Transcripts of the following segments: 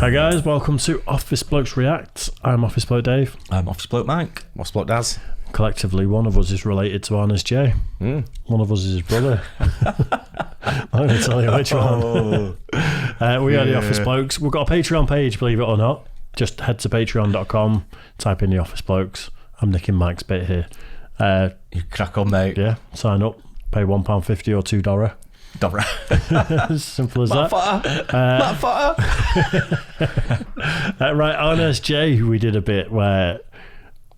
Hi guys, welcome to Office Blokes React. I'm Office Bloke Dave. I'm Office Bloke Mike. Office Bloke Daz. Collectively, one of us is related to Arnez J. One of us is his brother. I'm going to tell you which one. We are the Office Blokes. We've got a Patreon page, believe it or not. Just head to patreon.com, type in the Office Blokes. I'm nicking Mike's bit here. You crack on, mate. Yeah, sign up. Pay £1.50 or $2. As simple as that. Right, Arnez J, we did a bit where...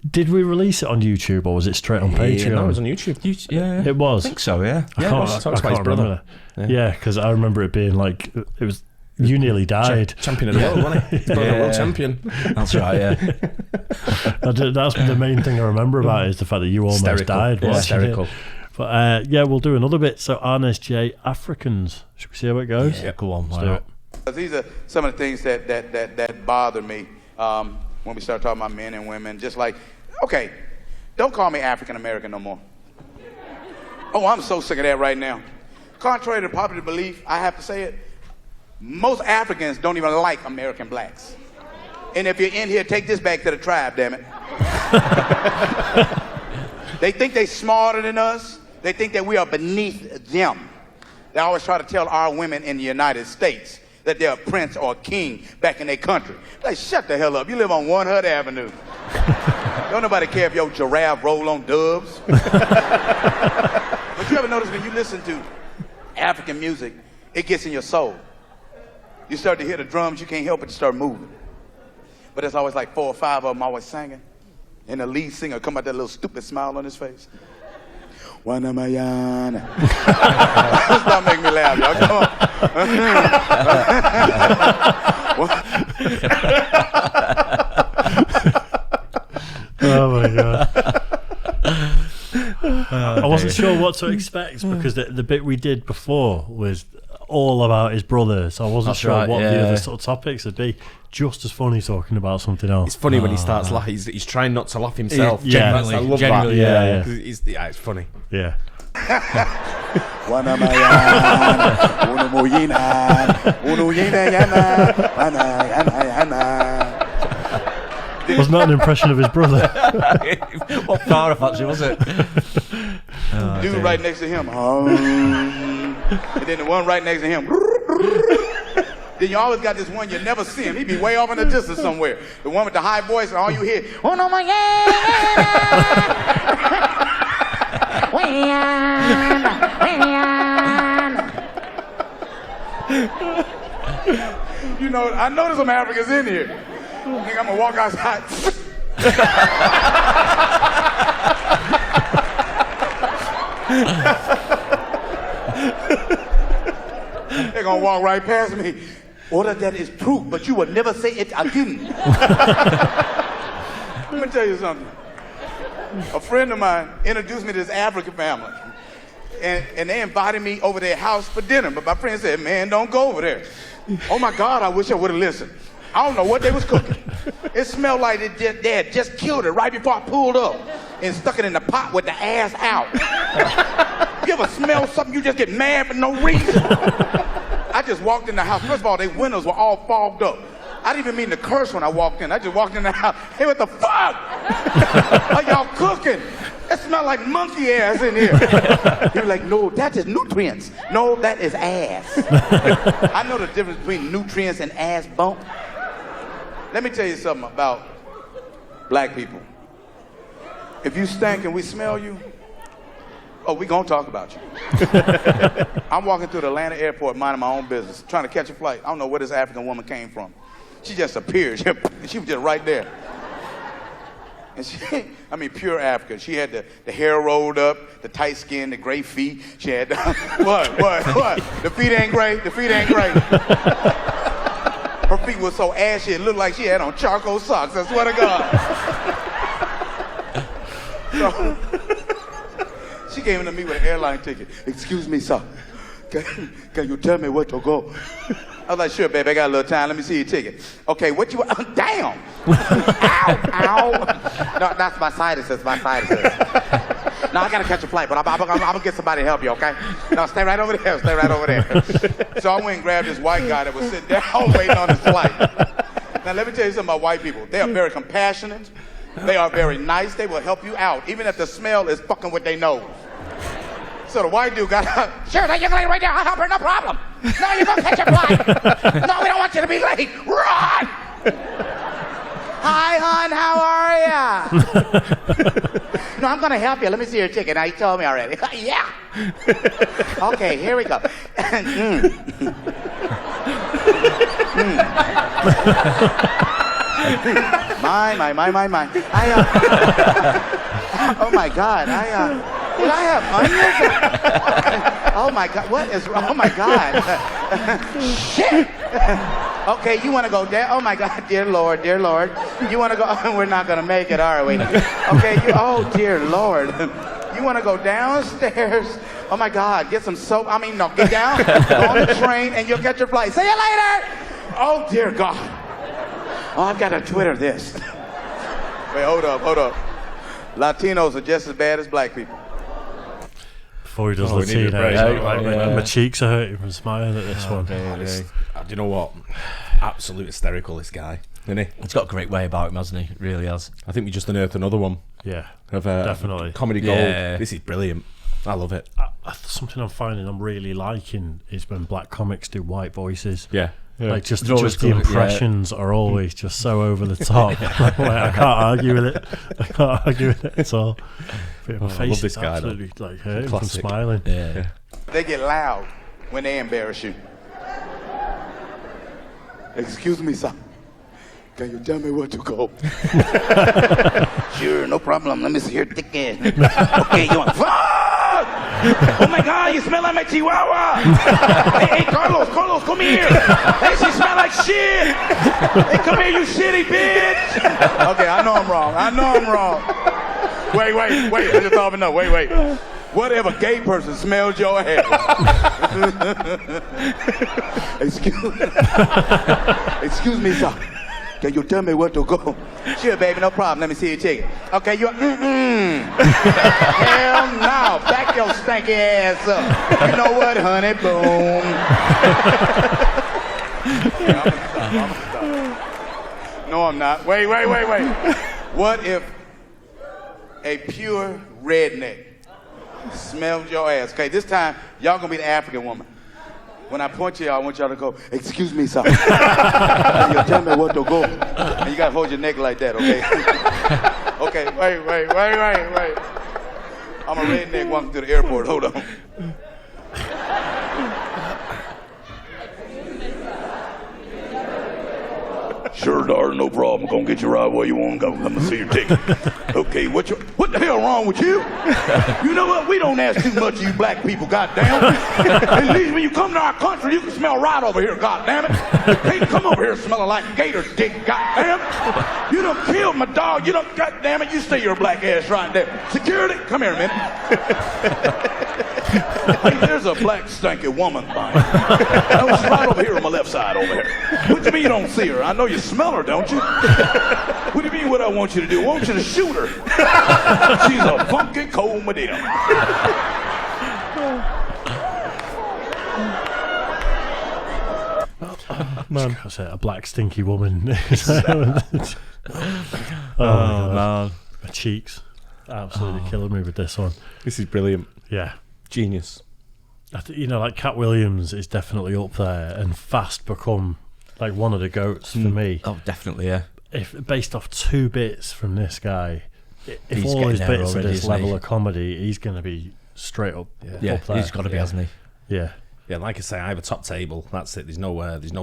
Did we release it on YouTube or was it straight on Patreon? Yeah, no, it was on YouTube. Yeah, it was. I think so. Yeah, I can't remember. Yeah, because I remember it being like it was. You nearly died. Champion of the world, wasn't he? He's the world champion. That's right. Yeah. That's the main thing I remember about it, is the fact that you almost died. Yeah, hysterical. But yeah, we'll do another bit. So Arnez J, Africans. Should we see how it goes? Yeah, go on. Let's do it. These are some of the things that bother me when we start talking about men and women. Just like, okay, don't call me African American no more. Oh, I'm so sick of that right now. Contrary to popular belief, I have to say it, most Africans don't even like American blacks. And if you're in here, take this back to the tribe, damn it. They think they're smarter than us. They think that we are beneath them. They always try to tell our women in the United States that they're a prince or a king back in their country. Like, shut the hell up. You live on One Hut Avenue. Don't nobody care if your giraffe roll on doves. But you ever notice when you listen to African music, it gets in your soul. You start to hear the drums, you can't help but to start moving. But there's always like 4 or 5 of them always singing. And the lead singer come out that little stupid smile on his face. Wanamayana. Stop making me laugh, y'all. Come on. Oh my god. I wasn't sure what to expect because the bit we did before was all about his brother, so I wasn't sure what the other sort of topics would be. Just as funny talking about something else. It's funny when he starts laughing. He's trying not to laugh himself. Genuinely, I love that. Yeah. It's funny. Yeah. Was not an impression of his brother. What far off actually was it? Dude right next to him. And then the one right next to him. Then you always got this one, you never see him. He be way off in the distance somewhere. The one with the high voice and all you hear, oh no my God. You know, I know there's some Africans in here. I think I'm gonna walk outside. They're gonna walk right past me. All of that is true, but you will never say it again. Let me tell you something. A friend of mine introduced me to this African family. And they invited me over their house for dinner. But my friend said, man, don't go over there. Oh my God, I wish I would have listened. I don't know what they was cooking. It smelled like they had just killed it right before I pulled up and stuck it in the pot with the ass out. You ever smell something, you just get mad for no reason? I just walked in the house. First of all, their windows were all fogged up. I didn't even mean to curse when I walked in. I just walked in the house. Hey, what the fuck? Are y'all cooking? It smelled like monkey ass in here. He was like, no, that is nutrients. No, that is ass. I know the difference between nutrients and ass bump. Let me tell you something about black people. If you stink and we smell you, oh, we gonna talk about you. I'm walking through the Atlanta airport minding my own business, trying to catch a flight. I don't know where this African woman came from. She just appeared. She was just right there. And she, I mean, pure African. She had the hair rolled up, the tight skin, the gray feet. She had, what? The feet ain't gray? The feet ain't gray. Her feet were so ashy, it looked like she had on charcoal socks, I swear to God. So, she came to me with an airline ticket. Excuse me, sir. Can you tell me where to go? I was like, sure, baby, I got a little time. Let me see your ticket. Okay, what you want? Damn! Ow! No, that's my sinuses, my sinuses. No, I gotta catch a flight, but I'm gonna get somebody to help you, okay? No, stay right over there, stay right over there. So I went and grabbed this white guy that was sitting there waiting on his flight. Now, let me tell you something about white people. They are very compassionate. They are very nice. They will help you out, even if the smell is fucking with their nose. So the white dude got up. Sure, that young lady right there, I'll help her, no problem. No, you're gonna catch a flight. No, we don't want you to be late. Run! Hi, hon, how are ya? No, I'm gonna help you. Let me see your ticket. Now, you told me already. Yeah. Okay, here we go. My. Oh my God, did I have onions? Oh my God, what is wrong? Oh my God. Shit. Okay, you want to go down? Oh my God, dear Lord. You want to go? We're not going to make it, are we? Okay, oh dear Lord. You want to go downstairs? Oh my God, get some soap. No, get down, go on the train, and you'll catch your flight. See you later. Oh dear God. Oh, I've got to Twitter this. Wait, hold up. Latinos are just as bad as black people. Before he does Latino, my cheeks are hurting from smiling at this one. Do you know what? Absolute hysterical, this guy, isn't he? He's got a great way about him, hasn't he? It really has. I think we just unearthed another one. Yeah, Of definitely. comedy gold. Yeah. This is brilliant. I love it. Something I'm finding I'm really liking is when black comics do white voices. Yeah. Like just They're always the good, impressions are always just so over the top. Like, I can't argue with it. At all. But my I face love this is guy, though. absolutely like hurting from Classic. smiling. Yeah. They get loud when they embarrass you. Excuse me, sir. Can you tell me where to go? Sure, no problem. Let me see your dick ass. Okay, you want... Fuck! Oh my God, you smell like my chihuahua. Hey, Carlos, come here. Hey, she smell like shit. Hey, come here, you shitty bitch. Okay, I know I'm wrong. Wait. I just thought of enough. Wait. What if a gay person smells your ass? Excuse me, sir. Can you tell me where to go? Sure, baby, no problem. Let me see your ticket. Okay, you... Hell no. Back your stanky ass up. You know what, honey? Boom. I'm stop. No, I'm not. Wait. What if a pure redneck smells your ass? Okay, this time, y'all gonna be the African woman. When I point to y'all, I want y'all to go, excuse me, sir. And you tell me what to go. And you gotta hold your neck like that, okay? Okay, wait. I'm a redneck walking to the airport. Hold on. Sure, darling, no problem. Gonna get you right where you want to go. Let me see your ticket. Okay, what the hell wrong with you? You know what? We don't ask too much of you black people, goddamn. At least when you come to our country, you can smell right over here, goddamn it. Can't come over here smelling like gator dick, goddamn. You done killed my dog. You done, goddamn it. You stay your black ass right there. Security, come here a minute. Hey, there's a black stanky woman thing. No, she's right over here on my left side over here. What do you mean you don't see her? I know you smell her, don't you? What do you mean what I want you to do? I want you to shoot her. She's a funky cold Medina. Man, I said a black stinky woman. Oh, man. My cheeks absolutely killing me with this one. This is brilliant. Yeah. Genius. Like Cat Williams is definitely up there and fast become like one of the goats for me. Oh, definitely, yeah. If based off 2 bits from this guy, if He's all his getting there bits are already, this isn't he? level of comedy, he's going to be straight up. Yeah, up there. he's got to be, hasn't he? Yeah. Yeah, like I say, I have a top table. That's it. There's no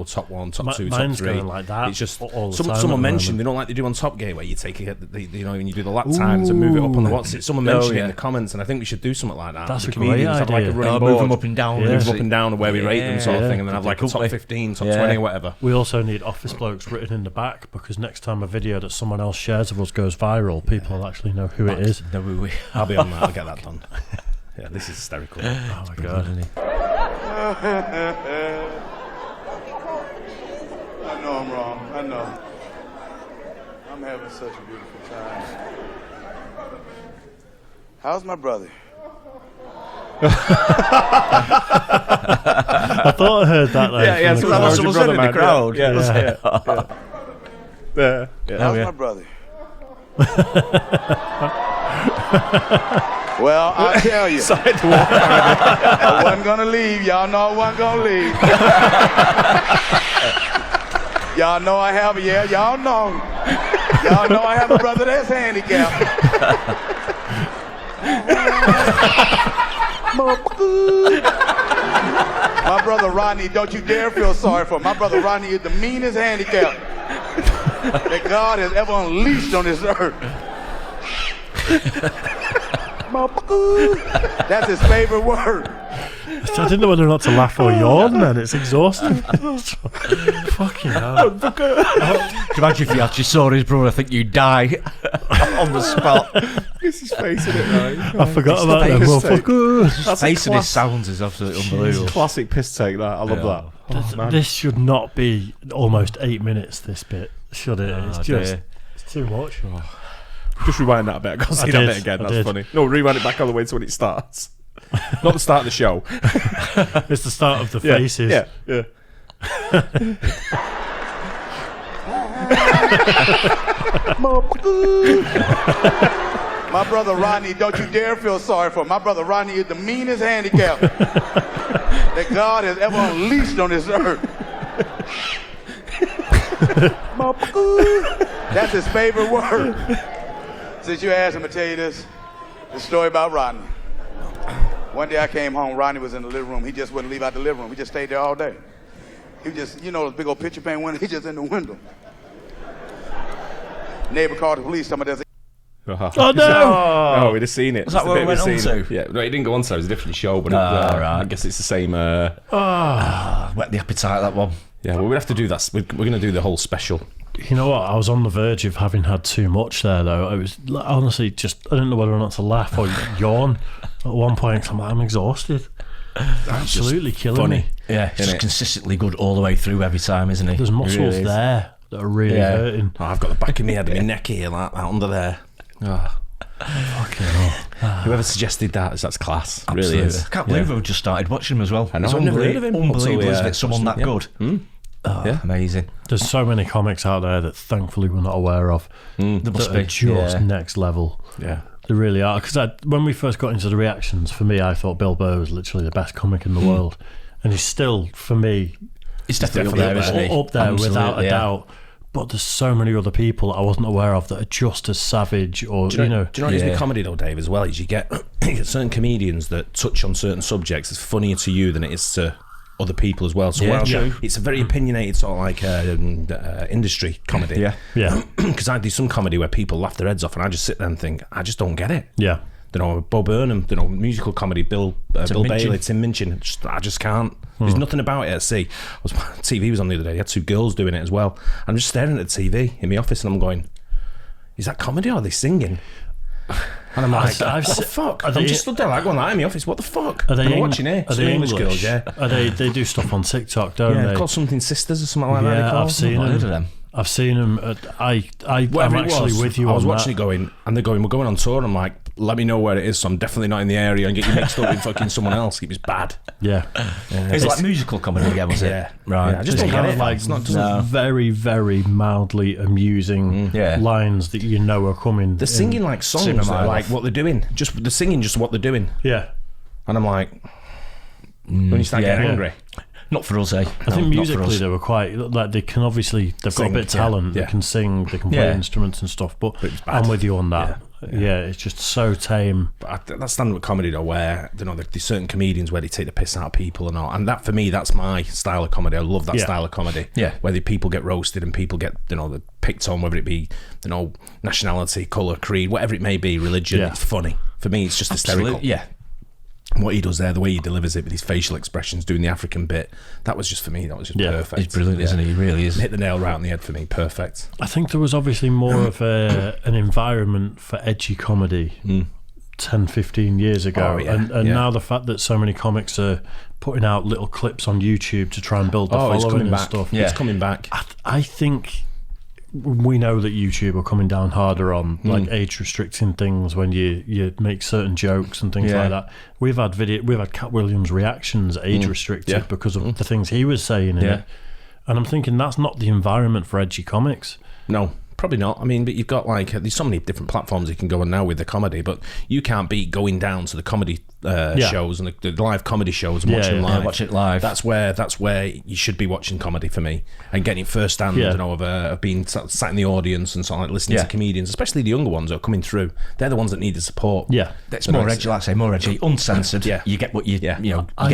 top 1, top 2, top Mine's 3. going like that. It's just all the time someone at the mentioned moment. they don't like they do on Top Gear where you take when you do the lap times and move it up on the what's it. Someone mentioned it in the comments, and I think we should do something like that. That's The a great comedians have like a idea. running Move board. them up and down. Yeah. Move them up and down, and where we rate them, sort of Yeah. thing, and then have like a top 15, top 20, or whatever. We also need office blokes written in the back because next time a video that someone else shares of us goes viral, people will actually know who it is. I'll be on that. I'll get that done. Yeah, this is hysterical. Oh my god! I know I'm wrong. I know. I'm having such a beautiful time. How's my brother? I thought I heard that. Though, Yeah, from the someone crowd. said in the crowd. Yeah. Yeah. How's my brother? Well, I'll tell you. I wasn't gonna leave. Y'all know I wasn't gonna leave. Y'all know I have, yeah, y'all know. Y'all know I have a brother that's handicapped. My brother Rodney, don't you dare feel sorry for him. My brother Rodney is the meanest handicap that God has ever unleashed on this earth. That's his favorite word. I didn't know whether or not to laugh or yawn, man. It's exhausting. Fucking hell. Can you imagine if you actually saw his brother? I think you'd die on the spot. He's facing it, right? I forgot about that motherfucker. His face and his sounds is absolutely unbelievable. Classic piss take, that. I love that. Oh, This should not be almost 8 minutes, this bit, should it? It's just it's too much. Just rewind that bit. I can't see that bit again. That's funny. No, rewind it back all the way to when it starts. Not the start of the show. It's the start of the faces. Yeah. My brother Rodney, don't you dare feel sorry for him. My brother Rodney is the meanest handicap that God has ever unleashed on this earth. That's his favorite word. Since you asked him to tell you this story about Rodney. One day I came home, Rodney was in the living room. He just wouldn't leave out the living room. He just stayed there all day. He just, you know, those big old picture pane window, he just in the window. Neighbor called the police, somebody does. Oh no! Oh, we'd have seen it. Was that what it went on to? Yeah, no, it didn't go on to. It was a different show, but right. I guess it's the same. Whet the appetite, that one. Yeah, well, we'd have to do that. We're going to do the whole special. You know what? I was on the verge of having had too much there, though. I was honestly just, I didn't know whether or not to laugh or yawn. At one point, I'm exhausted. Absolutely killing me. Yeah, he's just consistently good all the way through every time, isn't he? There's muscles there that are really hurting. Oh, I've got the back of my head and my neck here, like that under there. Oh. Fucking hell. Whoever suggested that's class. Absolutely. Really is. I can't believe I've just started watching him as well. I know. It's I've never heard of him. Unbelievable, isn't it? Someone that good. Yeah. Amazing. There's so many comics out there that thankfully we're not aware of. There must be. Are just next level. Yeah. They really are. Because when we first got into the reactions, for me, I thought Bill Burr was literally the best comic in the world. And he's still, for me, It's definitely up there, isn't he? Up there, Absolutely, without a doubt. But there's so many other people I wasn't aware of that are just as savage, or Do you know what is Yeah. with comedy though, Dave, as well? Is you get certain comedians that touch on certain subjects. It's funnier to you than it is to other people as well. So it's a very opinionated sort of like industry comedy. Yeah. Because I do some comedy where people laugh their heads off, and I just sit there and think, I just don't get it. Yeah. You know, Bo Burnham, you know, musical comedy, Bill Bailey, Tim Minchin. I just can't. There's nothing about it at sea. TV was on the other day. They had two girls doing it as well. I'm just staring at the TV in my office, and I'm going, "Is that comedy or are they singing?" And I'm like, "What the fuck?" I'm just stood there like going, "I'm in my office. What the fuck?" Are they I'm watching it. Are they English English? girls? Yeah. Are they do stuff on TikTok, don't Yeah, they? they're called something sisters or something like that. Yeah, I've seen them. I've seen them. I'm actually with you I was on watching that. it going, and they're going, we're going on tour. And I'm like, let me know where it is, so I'm definitely not in the area and get you mixed up with fucking someone else. It was bad. Yeah. It's like musical comedy again, was it? Yeah. Right. Yeah, I just It's don't kind get of it. like It's not very, very mildly amusing lines that you know are coming. they're singing like songs, Cinema like what they're doing. They're singing just what they're doing. Yeah. And I'm like, when you start getting angry. Not for us, eh? I think musically they were quite like they can obviously they've got a bit of talent. They can sing, they can play instruments and stuff. But I'm with you on that. Yeah, it's just so tame. But that's stand-up comedy though, where you know there's certain comedians where they take the piss out of people and all, and that for me that's my style of comedy. I love that style of comedy. Yeah, where the people get roasted and people get they're picked on, whether it be nationality, colour, creed, whatever it may be, religion. It's funny for me. It's just hysterical. Yeah. What he does there, the way he delivers it with his facial expressions, doing the African bit, that was just for me. That was just perfect. He's brilliant, isn't he? He really is. Hit the nail right on the head for me. Perfect. I think there was obviously more of an environment for edgy comedy 10, 15 years ago. And now the fact that so many comics are putting out little clips on YouTube to try and build the following and stuff. Yeah. It's coming back. I think we know that YouTube are coming down harder on like age restricting things when you make certain jokes and things like that. We've had Cat Williams reactions age restricted because of the things he was saying in it. And I'm thinking that's not the environment for edgy comics. No, probably not. I mean, but you've got like there's so many different platforms you can go on now with the comedy, but you can't beat going down to the comedy shows and the live comedy shows and watching them live. Yeah, watch it live. That's where you should be watching comedy for me and getting first hand. You know, of being sat in the audience and sort of like listening to comedians, especially the younger ones that are coming through. They're the ones that need the support. Yeah, it's more edgy. Like I say, more edgy, uncensored. Yeah, you get what you get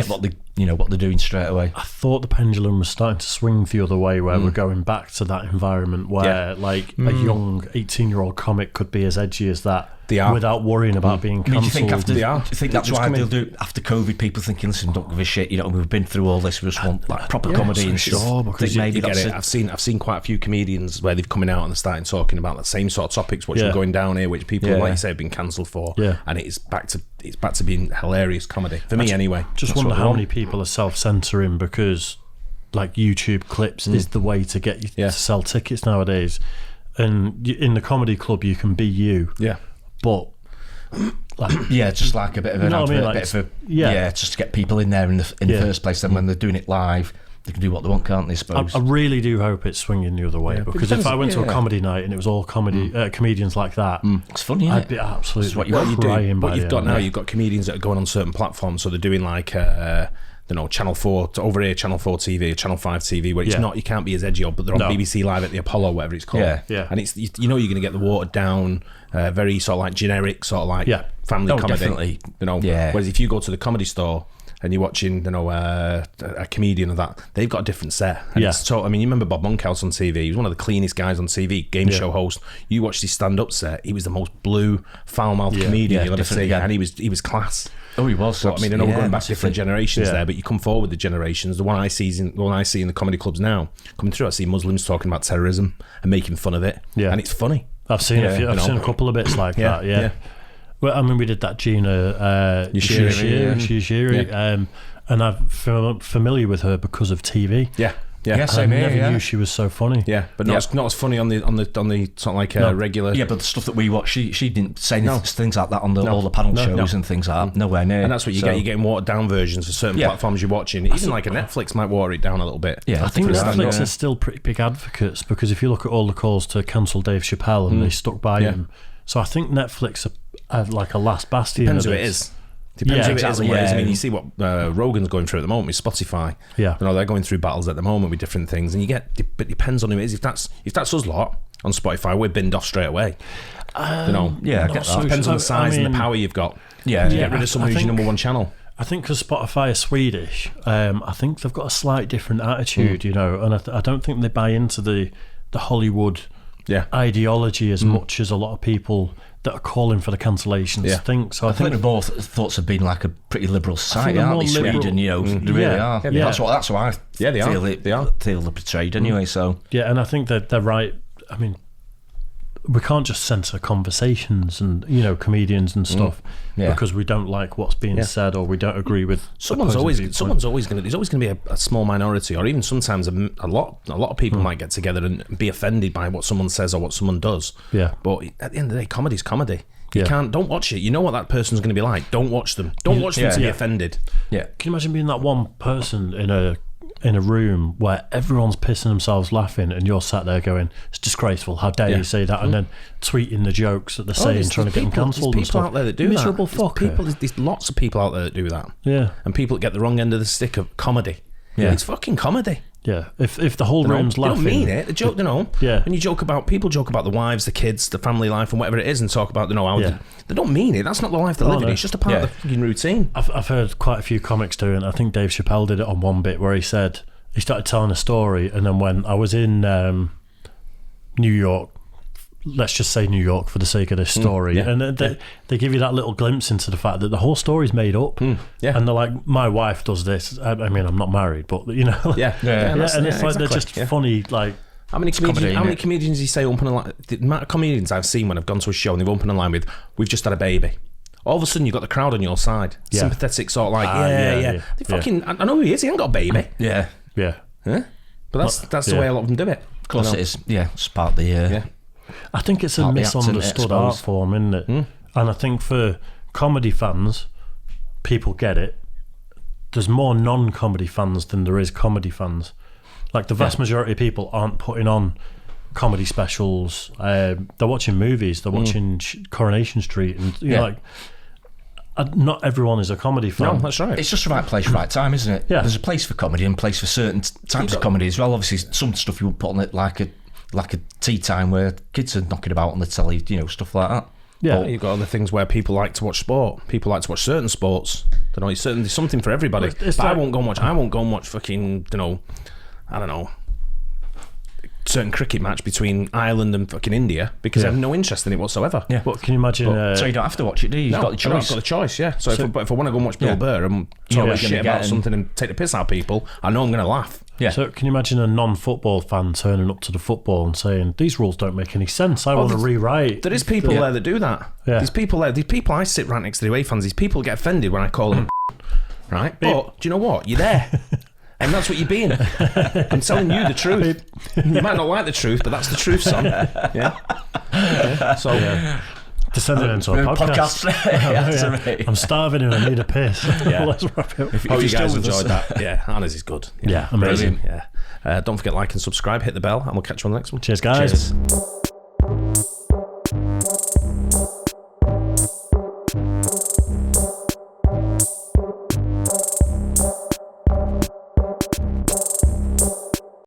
what they're doing straight away. I thought the pendulum was starting to swing the other way, where we're going back to that environment where like a young 18-year-old comic could be as edgy as that. They are. Without worrying about being cancelled. Do you think that's why they'll do after COVID? People thinking, listen, don't give a shit. You know, we've been through all this. We just want like proper comedy and stuff. Sure, because maybe get it. I've seen quite a few comedians where they've coming out and they're starting talking about the same sort of topics, which are going down here, which people like you say have been cancelled for. Yeah. And it's back to being hilarious comedy for me anyway. Just wonder how many people are self-censoring because like YouTube clips is the way to get you to sell tickets nowadays. And in the comedy club, you can be you. Yeah. But just like a bit of an advert, just to get people in there in the first place. Then when they're doing it live, they can do what they want, can't they? I suppose. I really do hope it's swinging the other way because if I went to a comedy night and it was all comedians like that, it's funny. I'd be absolutely crying. What you've got now, you've got comedians that are going on certain platforms, so they're doing like. Channel 4 over here, Channel 4 TV, Channel 5 TV, where it's not, you can't be as edgy, but they're on BBC Live at the Apollo, whatever it's called. Yeah. And it's you're going to get the watered down, very sort of like generic, sort of like family comedy. Definitely. Whereas if you go to the Comedy Store and you're watching, a comedian of that, they've got a different set. And so, I mean, you remember Bob Monkhouse on TV? He was one of the cleanest guys on TV, game show host. You watched his stand-up set; he was the most blue, foul-mouthed comedian you'll ever see, and he was class. Oh, he was. I mean, I know we're going back different generations there, but you come forward with the generations. The one I see in the comedy clubs now coming through, I see Muslims talking about terrorism and making fun of it, and it's funny. I've seen I've seen a couple of bits like that. Yeah. Well, I mean, we did that Gina Yashiri, and I'm familiar with her because of TV. Yeah, I never knew she was so funny. Yeah, but not as funny on the sort of like regular. Yeah, but the stuff that we watch, she didn't say things like that on all the panel shows and things like that. Nowhere near. And that's what you get. You're getting watered down versions for certain platforms you're watching. Even like a Netflix might water it down a little bit. Yeah, I think Netflix are still pretty big advocates because if you look at all the calls to cancel Dave Chappelle and they stuck by him, so I think Netflix are like a last bastion. Depends of who it is. Depends who it is and what it is. I mean, you see what Rogan's going through at the moment with Spotify. Yeah, they're going through battles at the moment with different things, and you get. But it depends on who it is. If that's us lot on Spotify, we're binned off straight away. I get that. So Depends on the size and the power you've got. Yeah, to get rid of someone who's your number one channel. I think because Spotify are Swedish, I think they've got a slight different attitude, and I don't think they buy into the Hollywood ideology as much as a lot of people that are calling for the cancellations think. So I think both thoughts have been like a pretty liberal society, aren't they? Sweden, they really are. That's what I feel they're portrayed anyway. So and I think that they're right. I mean, we can't just censor conversations and comedians and stuff because we don't like what's being said or we don't agree with. There's always going to be a small minority, or even sometimes a lot of people might get together and be offended by what someone says or what someone does. Yeah. But at the end of the day, comedy's comedy. Don't watch it. You know what that person's going to be like. Don't watch them. Don't watch them to be offended. Yeah. Can you imagine being that one person in a room where everyone's pissing themselves laughing and you're sat there going, it's disgraceful, how dare you say that, and then tweeting the jokes that they're saying, trying to get them cancelled and stuff. There's people out there that do miserable that. fucker. There's lots of people out there that do that. Yeah. And people that get the wrong end of the stick of comedy. Yeah. It's fucking comedy. Yeah, if the whole room's laughing, they don't mean it. The joke, when you people joke about the wives, the kids, the family life, and whatever it is, and talk about, how they don't mean it. That's not the life they're living. It's just a part of the fucking routine. I've heard quite a few comics doing it. I think Dave Chappelle did it on one bit where he said he started telling a story, and then when I was in New York, let's just say New York for the sake of this story, and they give you that little glimpse into the fact that the whole story's made up, and they're like, my wife does this. I mean, I'm not married, but and it's like they're just funny. Like, how many comedians you say open a line? The amount of comedians I've seen when I've gone to a show and they've opened a line with, "We've just had a baby." All of a sudden, you've got the crowd on your side, sympathetic, sort of like, They fucking, I know who he is. He ain't got a baby. Yeah. But that's the way a lot of them do it. Of course, it is. Yeah, it's part of the. I think it's a misunderstood art form, isn't it? And I think for comedy fans, people get it. There's more non-comedy fans than there is comedy fans. Like the vast majority of people aren't putting on comedy specials. They're watching movies. They're watching Coronation Street, and you're like, not everyone is a comedy fan. No, that's right. It's just the right place, right time, isn't it? Yeah. There's a place for comedy and a place for certain types of comedy as well. Obviously, some stuff you would put on it like a tea time where kids are knocking about on the telly, stuff like that. Yeah, but you've got other things where people like to watch sport. People like to watch certain sports. There's something for everybody. But I won't go and watch fucking, I don't know, certain cricket match between Ireland and fucking India because I have no interest in it whatsoever. Yeah. But can you imagine? So you don't have to watch it, do you? You've got the choice. I've got the choice, yeah. So if I want to go and watch Bill Burr and talk shit about something and take the piss out of people, I know I'm going to laugh. Yeah. So can you imagine a non-football fan turning up to the football and saying, these rules don't make any sense, I want to rewrite? There is people there that do that. Yeah. These people I sit right next to the away fans, these people get offended when I call them right? But do you know what? You're there. And that's what you're being. I'm telling you the truth. You might not like the truth, but that's the truth, son. Yeah. So descending into a podcast. I'm starving and I need a piss. Let's wrap it up. If you guys enjoyed that, Arnez is good. Yeah, amazing. Don't forget, like and subscribe, hit the bell, and we'll catch you on the next one. Cheers, guys. Cheers.